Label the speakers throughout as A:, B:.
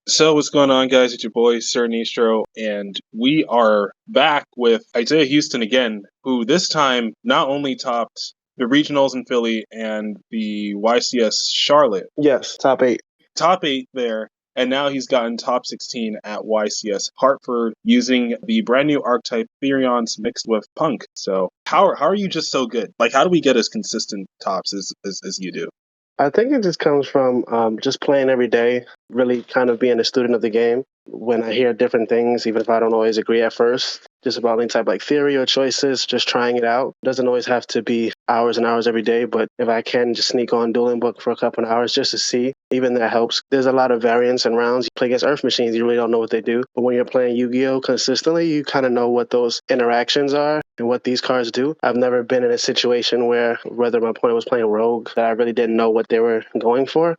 A: So what's going on, guys? It's your boy Sir Nistro, and we are back with Isaiah Houston again, who this time not only topped the regionals in Philly and the YCS Charlotte,
B: Yes, top 8.
A: top 8 there, and now he's gotten top 16 at YCS Hartford using the brand new Archetype Therions mixed with Punk. So how are you just so good? Like, how do we get as consistent tops as you do?
B: I think it just comes from just playing every day, really kind of being a student of the game. When I hear different things, even if I don't always agree at first, just about any type like theory or choices, just trying it out. Doesn't always have to be hours and hours every day, but if I can just sneak on Dueling Book for a couple of hours just to see, even that helps. There's a lot of variance and rounds. You play against Earth machines, you really don't know what they do. But when you're playing Yu-Gi-Oh! Consistently, you kind of know what those interactions are and what these cards do. I've never been in a situation where, whether my opponent was playing Rogue, that I really didn't know what they were going for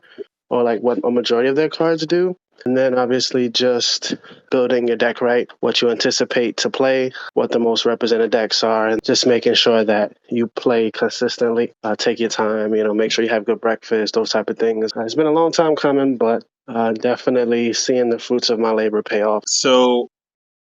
B: or like what a majority of their cards do. And then obviously just building your deck right, what you anticipate to play, what the most represented decks are, and just making sure that you play consistently. Take your time, make sure you have good breakfast, those type of things. It's been a long time coming, but definitely seeing the fruits of my labor pay off.
A: So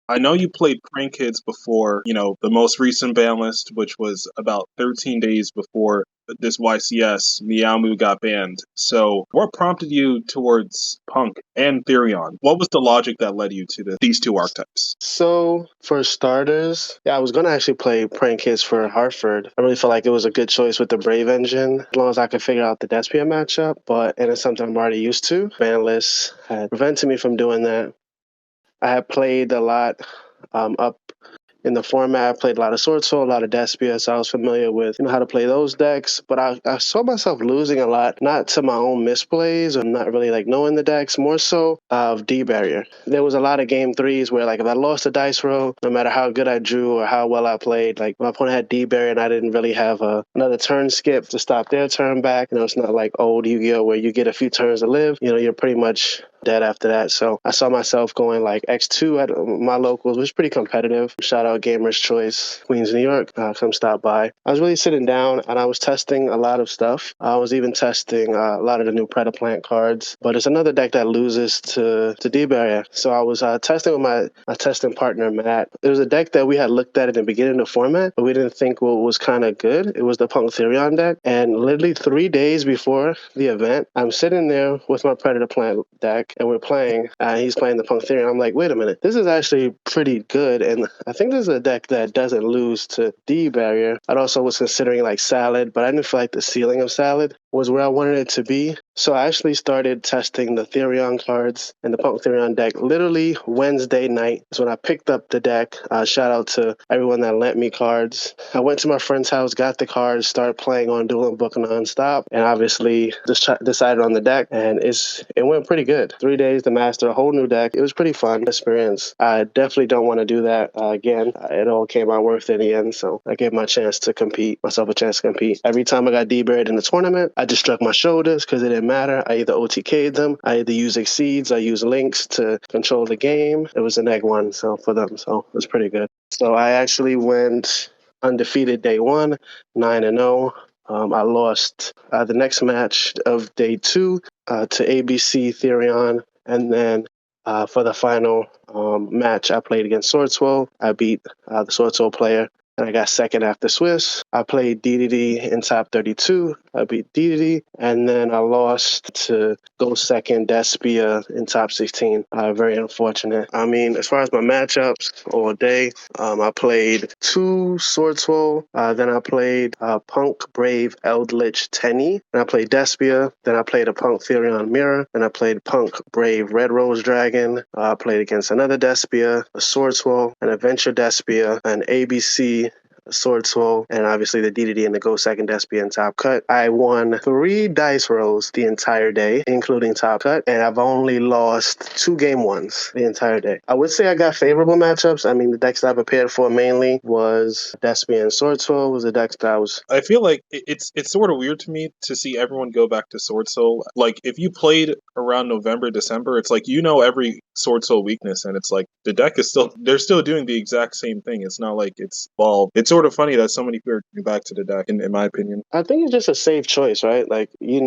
A: I know you played Prank Kids before, the most recent ban list, which was about 13 days before this YCS, Meowmoo got banned. So what prompted you towards Punk and Therion? What was the logic that led you to these two archetypes?
B: So, for starters, I was going to actually play Prank Kids for Hartford. I really felt like it was a good choice with the Brave engine, as long as I could figure out the Despia matchup, and it's something I'm already used to. Ban lists had prevented me from doing that. I had played a lot up in the format. I played a lot of Sword Soul, a lot of Despia, so I was familiar with how to play those decks. But I saw myself losing a lot, not to my own misplays or not really like knowing the decks, more so of D barrier. There was a lot of game threes where like if I lost a dice roll, no matter how good I drew or how well I played, like my opponent had D barrier and I didn't really have another turn skip to stop their turn back. It's not like old Yu-Gi-Oh! Where you get a few turns to live. You're pretty much dead after that. So I saw myself going like X2 at my locals, which was pretty competitive. Shout out Gamer's Choice, Queens, New York. Come stop by. I was really sitting down and I was testing a lot of stuff. I was even testing a lot of the new Predaplant cards, but it's another deck that loses to D-Barrier. So I was testing with my testing partner, Matt. It was a deck that we had looked at in the beginning of the format, but we didn't think what was kind of good. It was the Punk Therion deck. And literally 3 days before the event, I'm sitting there with my Predator Plant deck and we're playing. He's playing the Punk Therion. I'm like, wait a minute, this is actually pretty good. And I think this is a deck that doesn't lose to D barrier. I also was considering like Salad, but I didn't feel like the ceiling of Salad was where I wanted it to be. So I actually started testing the Therion cards and the Punk Therion deck literally Wednesday night. That's when I picked up the deck. Shout out to everyone that lent me cards. I went to my friend's house, got the cards, started playing on Dueling Book nonstop, and obviously just decided on the deck, and it went pretty good. 3 days to master a whole new deck. It was pretty fun experience. I definitely don't want to do that again. It all came out worth it in the end, so I gave myself a chance to compete. Every time I got D-buried in the tournament, I just struck my shoulders because it didn't matter. I either OTK'd them, I either used Exceeds, I used Links to control the game. It was an egg one for them, so it was pretty good. So I actually went undefeated day one, 9-0. I lost the next match of day 2 to ABC Therion, and then for the final match, I played against Sword Swole. I beat the Sword Swole player, and I got second after Swiss. I played DDD in top 32. I beat DDD, and then I lost to go second Despia in top 16. Very unfortunate. I mean, as far as my matchups all day, I played 2 Sword Swole, then I played Punk Brave Eldritch Tenny, then I played Despia, then I played a Punk Therion Mirror, then I played Punk Brave Red Rose Dragon. I played against another Despia, a Sword Swole, an Adventure Despia, an ABC Sword Swole, and obviously the DDD and the Go Second Despia and Top Cut. I won 3 dice rolls the entire day, including Top Cut, and I've only lost 2 game ones the entire day. I would say I got favorable matchups. I mean, the decks that I prepared for mainly was Despia and Sword Swole was the decks that
A: I feel like it's sort of weird to me to see everyone go back to Sword Soul. Like, if you played around November, December, it's like every Sword Soul weakness, and it's like the deck is they're still doing the exact same thing. It's not like it's evolved. It's sort of funny that so many people are coming back to the deck, in my opinion.
B: I think it's just a safe choice, right? Like you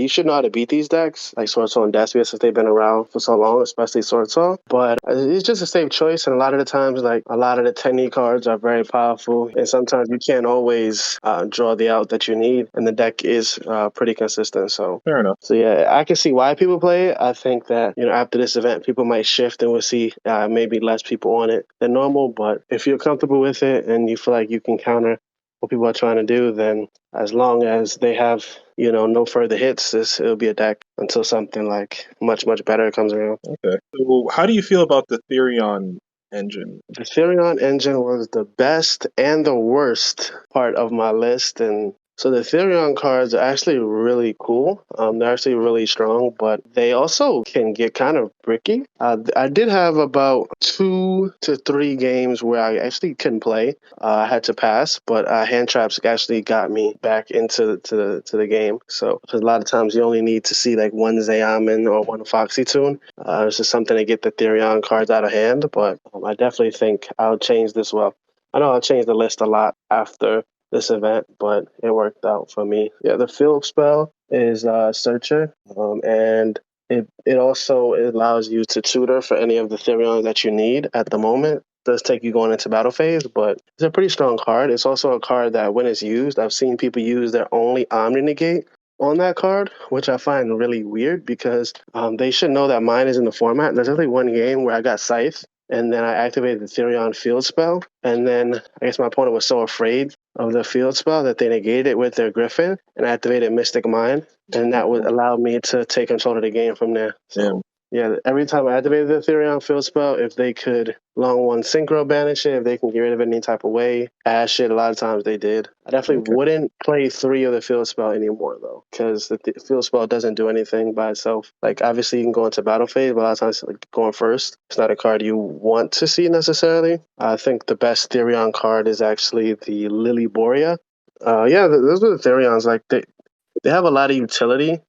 B: should know how to beat these decks, like Sword Soul and Despius, if they've been around for so long, especially Sword Soul. But it's just a safe choice, and a lot of the times, like a lot of the 10E cards are very powerful, and sometimes you can't always draw the out that you need, and the deck is pretty consistent. So
A: Fair enough.
B: So yeah, I can see why people play it. I think that after this event, people might shift, and we'll see maybe less people on it than normal. But if you're comfortable with it and you feel like you can counter what people are trying to do, then as long as they have no further hits, it'll be a deck until something like much better comes around.
A: Okay. So how do you feel about the Therion engine?
B: The Therion engine was the best and the worst part of my list, and so the Therion cards are actually really cool. They're actually really strong, but they also can get kind of bricky. I did have about 2 to 3 games where I actually couldn't play. I had to pass, but hand traps actually got me back into the game. So a lot of times you only need to see like one Zayaman or one Foxy Tune. It's just something to get the Therion cards out of hand, but I definitely think I'll change this well. I know I'll change the list a lot after this event, but it worked out for me. Yeah, the field spell is Searcher, and it also allows you to tutor for any of the Therions that you need at the moment. It does take you going into battle phase, but it's a pretty strong card. It's also a card that when it's used, I've seen people use their only Omni Negate on that card, which I find really weird because they should know that mine is in the format. There's only one game where I got Scythe, and then I activated the Therion field spell, and then I guess my opponent was so afraid of the field spell that they negated it with their Griffin and activated Mystic Mind, and that would allow me to take control of the game from there. So yeah, every time I activated the Therion field spell, if they could long one synchro banish it, if they can get rid of it any type of way, ash it, a lot of times they did. I definitely wouldn't play 3 of the field spell anymore though, because the field spell doesn't do anything by itself. Like obviously you can go into battle phase, but a lot of times like, going first, it's not a card you want to see necessarily. I think the best Therion card is actually the Lily Borea. Yeah, those are the Therions. Like they have a lot of utility.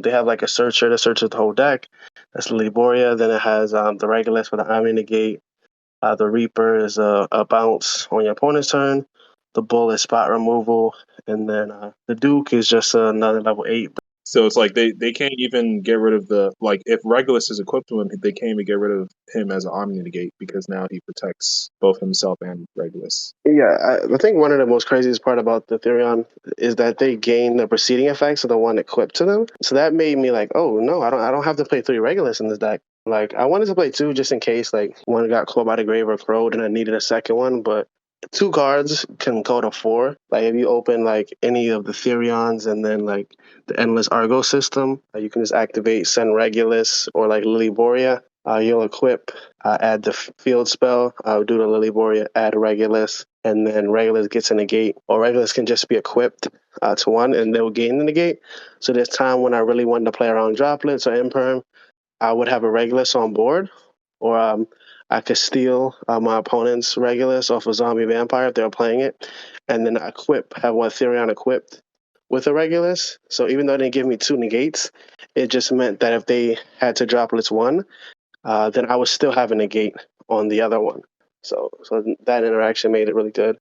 B: They have like a searcher that searches the whole deck. That's Liboria. Then it has the Regulus with the Omni Negate. The Reaper is a bounce on your opponent's turn. The Bull is spot removal. And then the Duke is just another level 8.
A: So it's like they can't even get rid of the, like, if Regulus is equipped to him, they can't even get rid of him as an Omni Negate because now he protects both himself and Regulus.
B: Yeah, I think one of the most craziest part about the Therion is that they gain the preceding effects of the one equipped to them. So that made me like, oh no, I don't have to play 3 Regulus in this deck. Like I wanted to play 2 just in case like one got caught by the grave or crowed and I needed a second one, but 2 cards can go to 4. Like if you open like any of the Therions and then like the Endless Argo system, you can just activate Send Regulus or like Lily Borea. You'll equip, add the field spell, do the Lily Borea, add Regulus, and then Regulus gets a negate, or Regulus can just be equipped to 1 and they'll gain the negate. So there's time when I really wanted to play around droplets or imperm, I would have a Regulus on board, or I could steal my opponent's Regulus off a zombie vampire if they were playing it, and then have one Therion equipped with a Regulus. So even though they didn't give me 2 negates, it just meant that if they had to droplets 1, then I would still have a negate on the other one. So that interaction made it really good.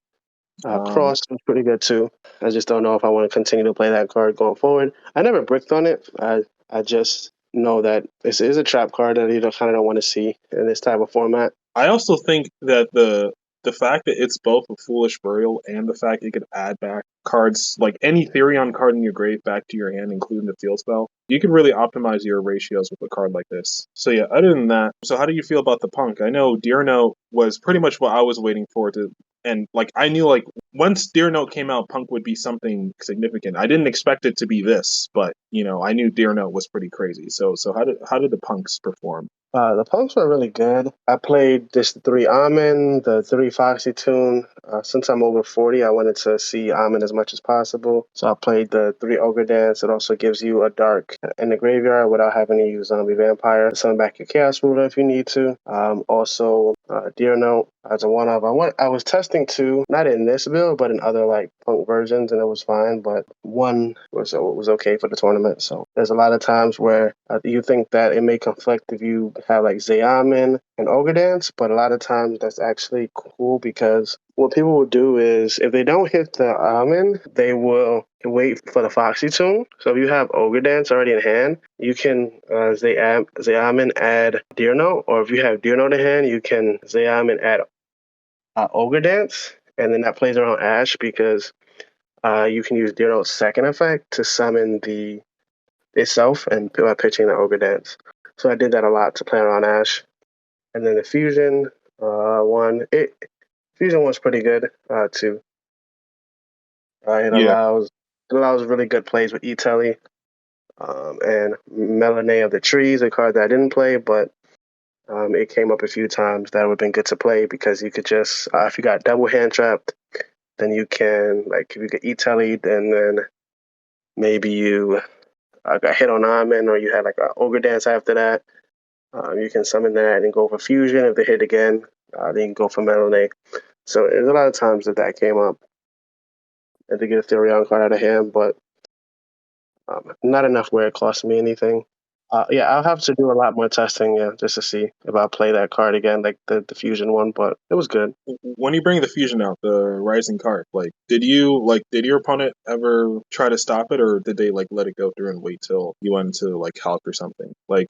B: Cross was pretty good too. I just don't know if I want to continue to play that card going forward. I never bricked on it. I just know that this is a trap card that you kind of don't want to see in this type of format.
A: I also think that the fact that it's both a Foolish Burial and the fact it could add back cards, like any Therion card in your grave, back to your hand, including the field spell, you can really optimize your ratios with a card like this. So yeah, other than that, so how do you feel about the Punk? I know Deer Note was pretty much what I was waiting for to, and like I knew like once Deer Note came out, Punk would be something significant. I didn't expect it to be this, but I knew Deer Note was pretty crazy. So how did the Punks perform?
B: The punks were really good. I played this 3 Almond, the 3 Foxy Tune. Since I'm over 40, I wanted to see Almond as much as possible. So I played the 3 Ogre Dance. It also gives you a dark in the graveyard without having to use Zombie Vampire. Summon back your Chaos Ruler if you need to. Also, Deer Note. as a one-off. I was testing two, not in this build, but in other like punk versions, and it was fine. But one was okay for the tournament. So there's a lot of times where you think that it may conflict if you have like Zayamin and Ogre Dance, but a lot of times that's actually cool because what people will do is if they don't hit the Almond, they will wait for the Foxy tune. So if you have Ogre Dance already in hand, you can Zayamin add Deer Note, or if you have Deer Note in hand, you can Zayamin add Ogre Dance, and then that plays around Ash because you can use Deer Note's second effect to summon the itself and pitching the Ogre Dance. So I did that a lot to play around Ash. And then the Fusion Fusion was pretty good too.
A: Yeah.
B: It allows really good plays with E-Telly and Melanay of the Trees, a card that I didn't play, but it came up a few times that would have been good to play because you could just if you got double hand trapped, then you can like if you get E-Telly, then maybe you got hit on Amen or you had like an Ogre Dance after that. You can summon that and go for Fusion. If they hit again, then you can go for Melanay. So there's a lot of times that came up and to get a Therion card out of hand, but not enough where it cost me anything. Yeah, I'll have to do a lot more testing, yeah, just to see if I'll play that card again, like the Fusion one, but it was good.
A: When you bring the fusion out, the rising card, like, did your opponent ever try to stop it, or did they like let it go through and wait till you went into like Hulk or something? Like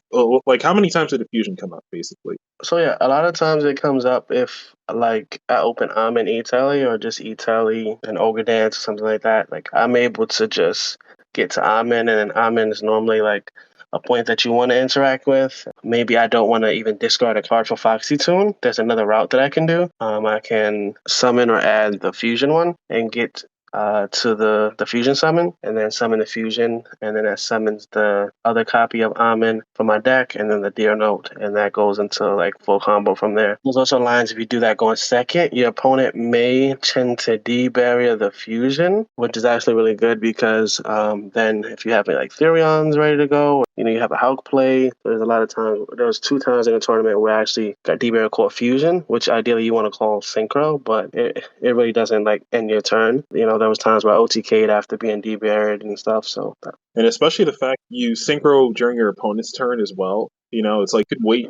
A: how many times did the fusion come up, basically?
B: So yeah, a lot of times it comes up if like I open Amen E-Telly or just E-Telly and Ogre Dance or something like that. Like I'm able to just get to Amen, and then Amen is normally like a point that you want to interact with. Maybe I don't want to even discard a card for Foxy Tune. There's another route that I can do. I can summon or add the fusion one and get to the fusion summon, and then summon the fusion, and then that summons the other copy of Amen from my deck, and then the Deer Note, and that goes into like full combo from there. There's also lines if you do that going second, your opponent may tend to debarrier the fusion, which is actually really good because then if you have like Therion's ready to go, you have a Hulk play. There's a lot of times. There was 2 times in the tournament where I actually got debarrier called fusion, which ideally you want to call synchro, but it really doesn't like end your turn. There was times where I OTK'd after being deburied and stuff. So
A: And especially the fact you synchro during your opponent's turn as well. It's like could wait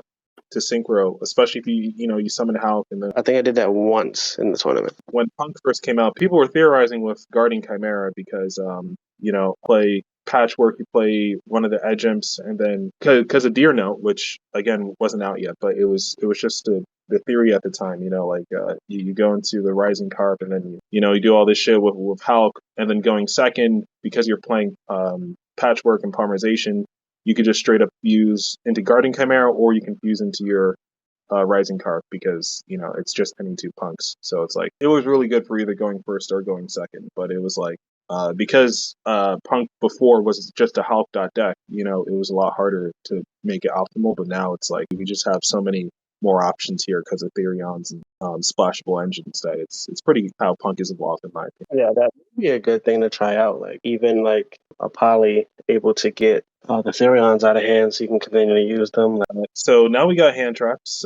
A: to synchro, especially if you summon Hulk. And then
B: I think I did that once in the tournament.
A: when Punk first came out, people were theorizing with guarding Chimera because play Patchwork, you play one of the edge imps, and then because of Deer Note, which again wasn't out yet, but it was just the theory at the time. You go into the Rising Carp, and then you do all this shit with Hulk, and then going second because you're playing Patchwork and Polymerization, you could just straight up fuse into Guarding Chimera, or you can fuse into your Rising Carp because it's just any two punks. So it's like it was really good for either going first or going second, but it was like because Punk before was just a Hulk deck, it was a lot harder to make it optimal. But now it's like we just have so many more options here because of Therions and splashable engines that it's pretty how Punk is evolved in my opinion.
B: Yeah, that would be a good thing to try out. Like even like a poly able to get the Therions out of hand so you can continue to use them.
A: So now we got hand traps.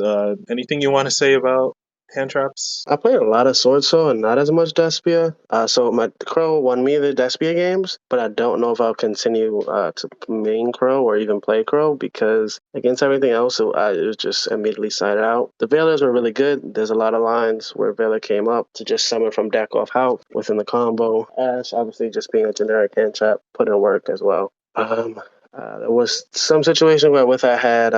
A: Anything you want to say about hand traps?
B: I played a lot of Sword Soul and not as much Despia. So my Crow won me the Despia games, but I don't know if I'll continue to main Crow or even play Crow because against everything else, it was just immediately sided out. The Veilers were really good. There's a lot of lines where Veiler came up to just summon from deck off House within the combo. Ash, obviously, just being a generic hand trap, put in work as well. There was some situation where I had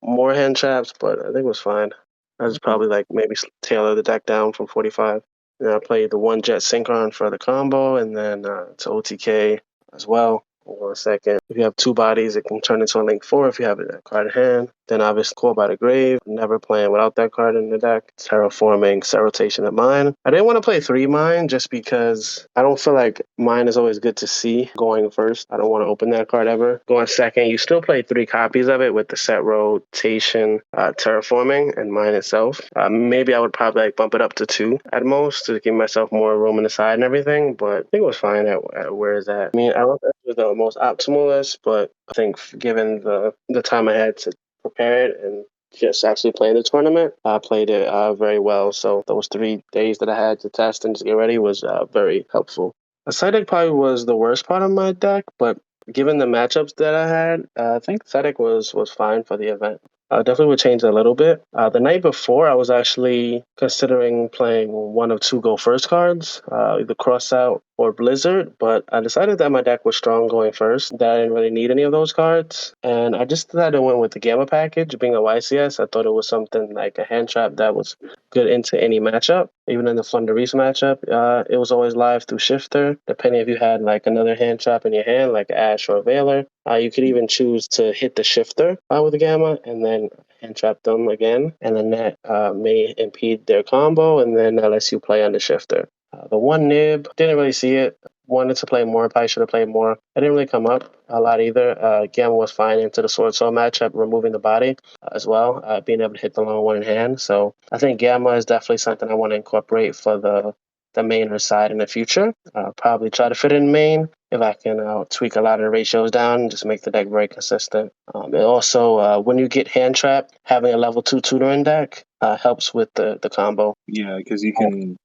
B: more hand traps, but I think it was fine. I was probably like maybe tailor the deck down from 45. And I played the one jet synchron for the combo, and then to OTK as well. Hold on a second. If you have two bodies, it can turn into a Link 4 if you have a card in hand. Then obviously Call by the Grave. Never playing without that card in the deck. Terraforming, Rotation at Mine. I didn't want to play 3 Mine just because I don't feel like Mine is always good to see going first. I don't want to open that card ever. Going second, you still play 3 copies of it with the set rotation, Terraforming, and Mine itself. Maybe I would probably like bump it up to 2 at most to give myself more room in the side and everything, but I think it was fine at where is that. I mean, I don't think it was the most optimal list, but I think given the time I had to prepare it and just actually playing the tournament. I played it very well. So those 3 days that I had to test and just get ready was very helpful. A side deck probably was the worst part of my deck, but given the matchups that I had, I think side deck was fine for the event. Definitely would change a little bit. The night before, I was actually considering playing one of two go first cards, either Cross Out or Blizzard, but I decided that my deck was strong going first, that I didn't really need any of those cards, and I just decided to went with the Gamma package. Being a YCS, I thought it was something like a hand trap that was good into any matchup. Even in the Flundereese matchup, it was always live through Shifter. Depending if you had like another hand trap in your hand, like Ash or Veiler, you could even choose to hit the Shifter with the Gamma and then hand trap them again, and then that may impede their combo, and then that lets you play on the Shifter. The one nib, didn't really see it. Wanted to play more, probably should have played more. It didn't really come up a lot either. Gamma was fine into the Sword Soul matchup, removing the body as well, being able to hit the long one in hand. So I think Gamma is definitely something I want to incorporate for the main side in the future. Probably try to fit in main if I can tweak a lot of the ratios down and just make the deck very consistent. And also, when you get hand trapped, having a level 2 tutoring deck helps with the combo.
A: Yeah, because you can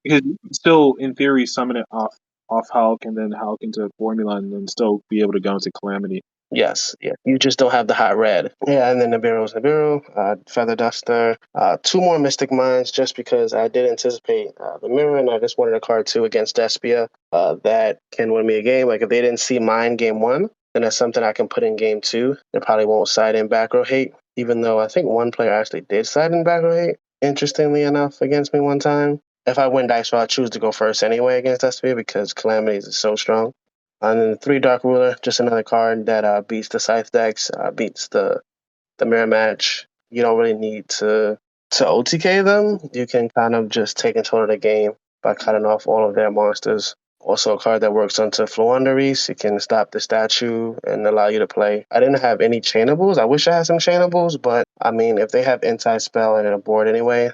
A: still, in theory, summon it off Hulk and then Hulk into Formula and then still be able to go into Calamity.
B: Yes, yeah. You just don't have the hot red. Yeah, and then Nibiru's Nibiru, Feather Duster, two more Mystic Minds just because I did anticipate the mirror and I just wanted a card two against Despia that can win me a game. Like if they didn't see mine game one, then that's something I can put in game two. They probably won't side in back row hate, even though I think one player actually did side in back row hate, interestingly enough, against me one time. If I win dice roll, I choose to go first anyway against Despia because Calamities is so strong. And then the three Dark Ruler, just another card that beats the Scythe decks, beats the mirror match. You don't really need to OTK them. You can kind of just take control of the game by cutting off all of their monsters. Also, a card that works onto Flundereese. It can stop the statue and allow you to play. I didn't have any chainables. I wish I had some chainables, but I mean, if they have Inside Spell and a board anyway,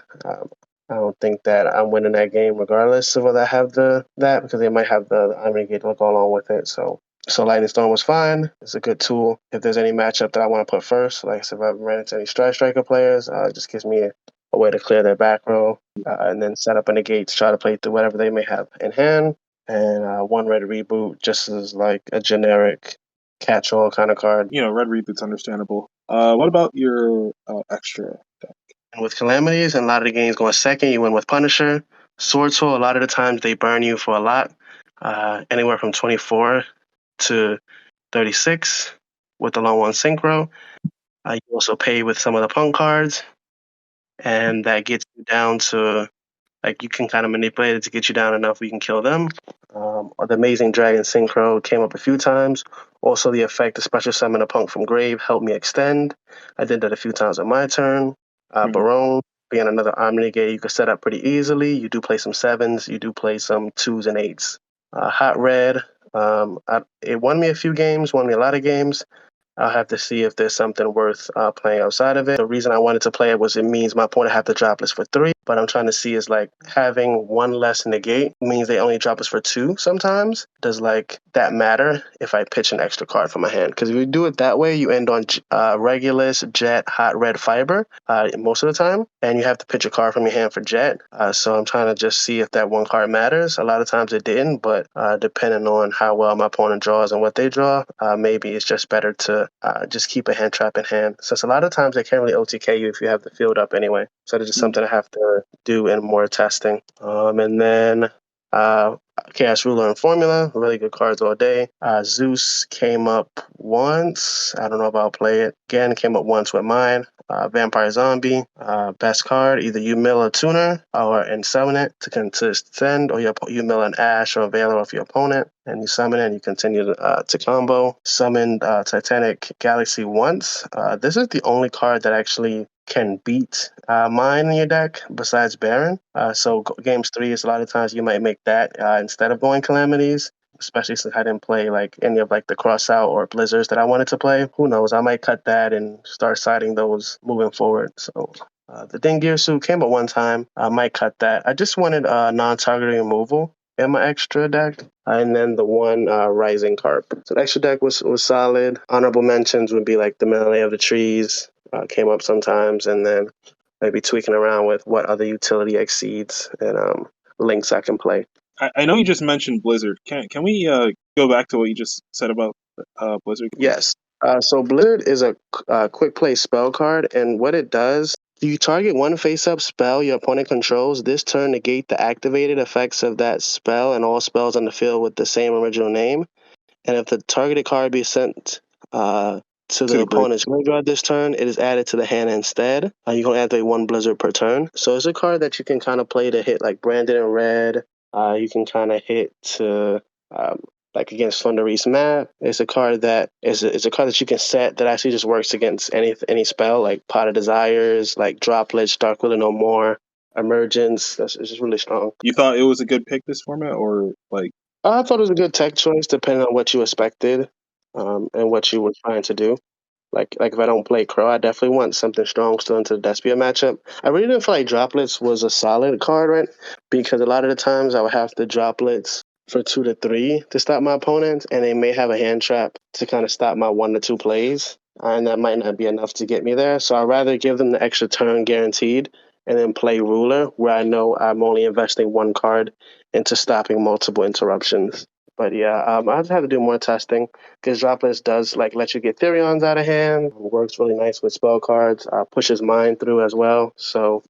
B: I don't think that I'm winning that game regardless of whether I have that because they might have the Omni Gate to go along with it. So Lightning Storm was fine. It's a good tool. If there's any matchup that I want to put first, like I said, if I ran into any Strike Striker players, it just gives me a way to clear their back row and then set up a negate to try to play through whatever they may have in hand. And one red reboot just is like a generic catch-all kind of card.
A: You know, red reboot's understandable. What about your extra deck?
B: And with Calamities and a lot of the games going second, you win with Punisher. Sword Soul, a lot of the times they burn you for a lot, anywhere from 24 to 36 with the long one synchro. You also pay with some of the punk cards, and that gets you down to like you can kind of manipulate it to get you down enough where you can kill them. Or the Amazing Dragon Synchro came up a few times. Also, the effect to special summon a punk from grave helped me extend. I did that a few times on my turn. Barone being another Omni Gate you could set up pretty easily. You do play some sevens. You do play some twos and eights. Hot Red. It won me a few games. Won me a lot of games. I'll have to see if there's something worth playing outside of it. The reason I wanted to play it was it means my opponent have to drop this for 3, but I'm trying to see is like having one less negate means they only drop us for 2 sometimes. Does like that matter if I pitch an extra card from my hand? Because if you do it that way, you end on Regulus, Jet, Hot Red, Fiber most of the time, and you have to pitch a card from your hand for Jet. So I'm trying to just see if that one card matters. A lot of times it didn't, but depending on how well my opponent draws and what they draw, maybe it's just better to just keep a hand trap in hand. Since a lot of times they can't really OTK you if you have the field up anyway. So that's just something I have to do in more testing. And then Chaos Ruler and Formula, really good cards all day. Zeus came up once. I don't know if I'll play it. Again, came up once with mine. Vampire Zombie, best card. Either you mill a tuner and summon it to send, or you mill an Ash or a Veiler off your opponent, and you summon it and you continue to combo. Summoned Titanic Galaxy once. This is the only card that actually can beat mine in your deck besides Baron. So games 3 is a lot of times you might make that instead of going Calamities, especially since I didn't play like any of like the cross out or blizzards that I wanted to play. Who knows? I might cut that and start siding those moving forward. So the Dingir suit came at one time. I might cut that. I just wanted non-targeting removal in my extra deck. And then the one Rising Carp. So the extra deck was solid. Honorable mentions would be like the Melee of the Trees, came up sometimes, and then maybe tweaking around with what other utility exceeds and links I can play.
A: I know you just mentioned Blizzard. Can we go back to what you just said about Blizzard?
B: Yes. So Blizzard is a quick play spell card, and what it does, you target one face-up spell your opponent controls. This turn negate the activated effects of that spell and all spells on the field with the same original name. And if the targeted card be sent to the opponent's graveyard this turn, it is added to the hand instead. You can activate one Blizzard per turn. So it's a card that you can kind of play to hit like Branded in Red. You can kind of hit to like against Thunderreese Map. It's a card that is a card that you can set that actually just works against any spell like Pot of Desires, like Droplets, Dark Will No More, Emergence. It's just really strong.
A: You thought it was a good pick this format, or like?
B: I thought it was a good tech choice, depending on what you expected and what you were trying to do. Like if I don't play Crow, I definitely want something strong still into the Despia matchup. I really didn't feel like Droplets was a solid card, right? Because a lot of the times I would have the Droplets for 2 to 3 to stop my opponent, and they may have a hand trap to kind of stop my 1 to 2 plays, and that might not be enough to get me there. So I'd rather give them the extra turn guaranteed and then play Ruler, where I know I'm only investing 1 card into stopping multiple interruptions. But yeah, I'll just have to do more testing because Droplets does like let you get Therions out of hand. Works really nice with spell cards. Pushes mine through as well. So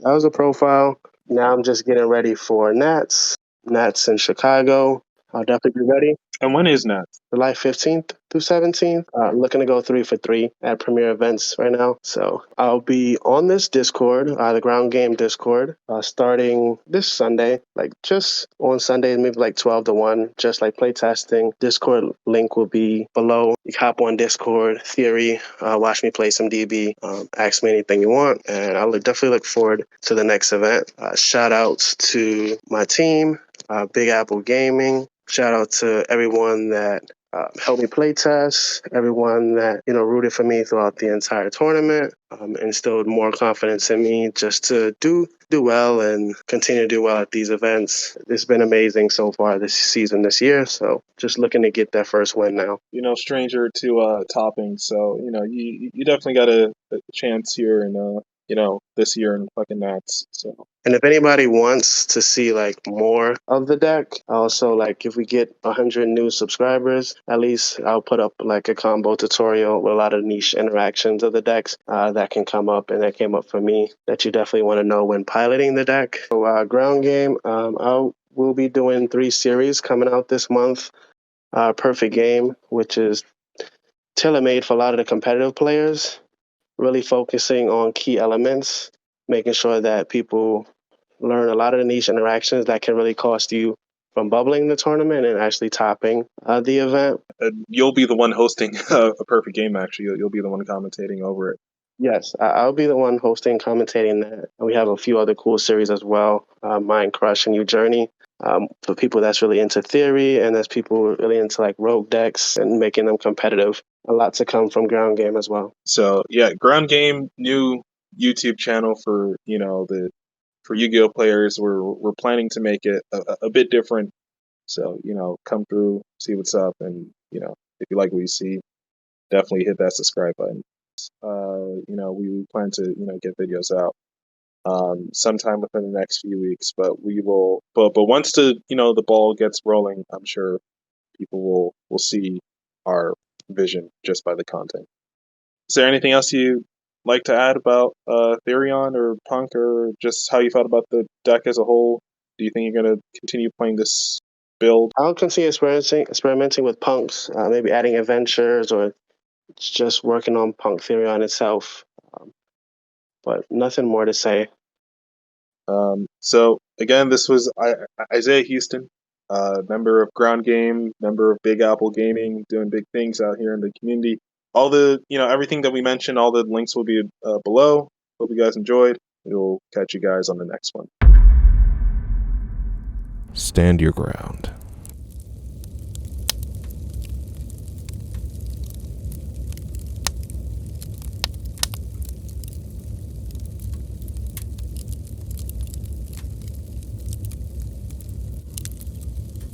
B: that was a profile. Now I'm just getting ready for Nats. Nats in Chicago. I'll definitely be ready.
A: And when is Nats?
B: July 15th through 17th. Looking to go 3 for 3 at Premier Events right now. So I'll be on this Discord, the Ground Game Discord, starting this Sunday, like just on Sunday, maybe like 12 to 1, just like play testing. Discord link will be below. You can hop on Discord, Theory, watch me play some DB, ask me anything you want, and I'll definitely look forward to the next event. Shout outs to my team, Big Apple Gaming. Shout out to everyone that helped me play test, everyone that rooted for me throughout the entire tournament, instilled more confidence in me just to do well and continue to do well at these events. It's been amazing so far this season, this year. So just looking to get that first win now.
A: Stranger to topping, so you definitely got a chance here and this year in fucking Nats. So.
B: And if anybody wants to see like more of the deck, also like if we get 100 new subscribers, at least I'll put up like a combo tutorial with a lot of niche interactions of the decks that can come up, and that came up for me that you definitely want to know when piloting the deck. So Ground Game, we'll be doing 3 series coming out this month. Perfect Game, which is tailor-made for a lot of the competitive players, really focusing on key elements, making sure that people learn a lot of the niche interactions that can really cost you from bubbling the tournament and actually topping the event.
A: You'll be the one hosting a perfect game, actually. You'll be the one commentating over it.
B: Yes, I'll be the one hosting, commentating that. We have a few other cool series as well, Mind Crush and New Journey. For people that's really into theory and there's people really into like rogue decks and making them competitive. A lot to come from Ground Game as well.
A: So yeah, Ground Game, new YouTube channel for for Yu-Gi-Oh players. We're planning to make it a bit different. So come through, see what's up, and if you like what you see, definitely hit that subscribe button. We plan to get videos out sometime within the next few weeks, but we will. But once the ball gets rolling, I'm sure people will see our vision just by the content. Is there anything else you like to add about Therion or Punk, or just how you felt about the deck as a whole? Do you think you're going to continue playing this build?
B: I'll continue experimenting with Punks, maybe adding adventures or just working on Punk Therion itself. But nothing more to say.
A: So again, this was Isaiah Houston, member of Ground Game, member of Big Apple Gaming, doing big things out here in the community. All the everything that we mentioned, all the links will be below. Hope you guys enjoyed. We'll catch you guys on the next one.
C: Stand your ground.